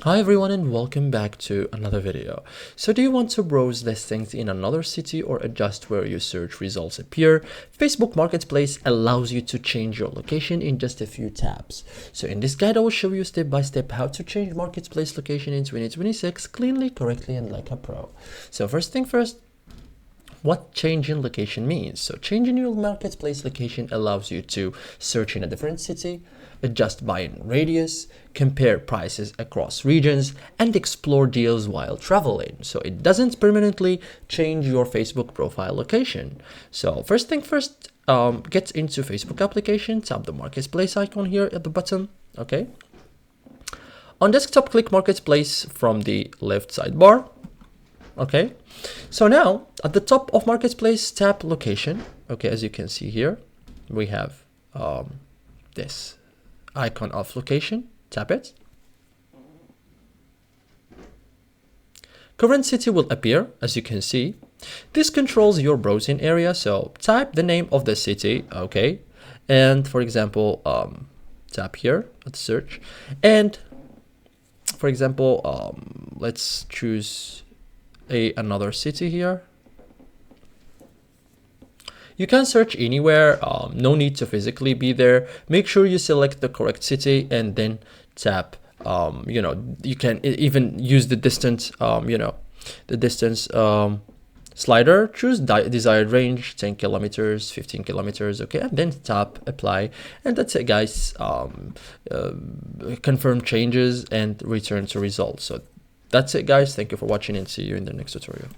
Hi everyone and welcome back to another video. So do you want to browse listings in another city or adjust where your search results appear? Facebook Marketplace allows you to change your location in just a few taps. So in this guide I will show you step by step how to change Marketplace location in 2026 cleanly, correctly and like a pro. So first thing first, what changing location means. So changing your Marketplace location allows you to search in a different city, adjust buying radius, compare prices across regions, and explore deals while traveling. So it doesn't permanently change your Facebook profile location. So first thing first, get into Facebook application, tap the Marketplace icon here at the bottom, okay? On desktop, click Marketplace from the left sidebar. Okay, so now at the top of Marketplace, tap location. Okay, as you can see here, we have this icon of location. Tap it. Current city will appear, as you can see. This controls your browsing area, so type the name of the city, okay, and for example, tap here at search, and for example, let's choose another city here. You can search anywhere, no need to physically be there. Make sure you select the correct city and then tap, you can even use the distance, the distance slider. Choose desired range, 10 kilometers, 15 kilometers, okay, and then tap apply, and that's it guys. Confirm changes and return to results. So that's it guys, thank you for watching and see you in the next tutorial.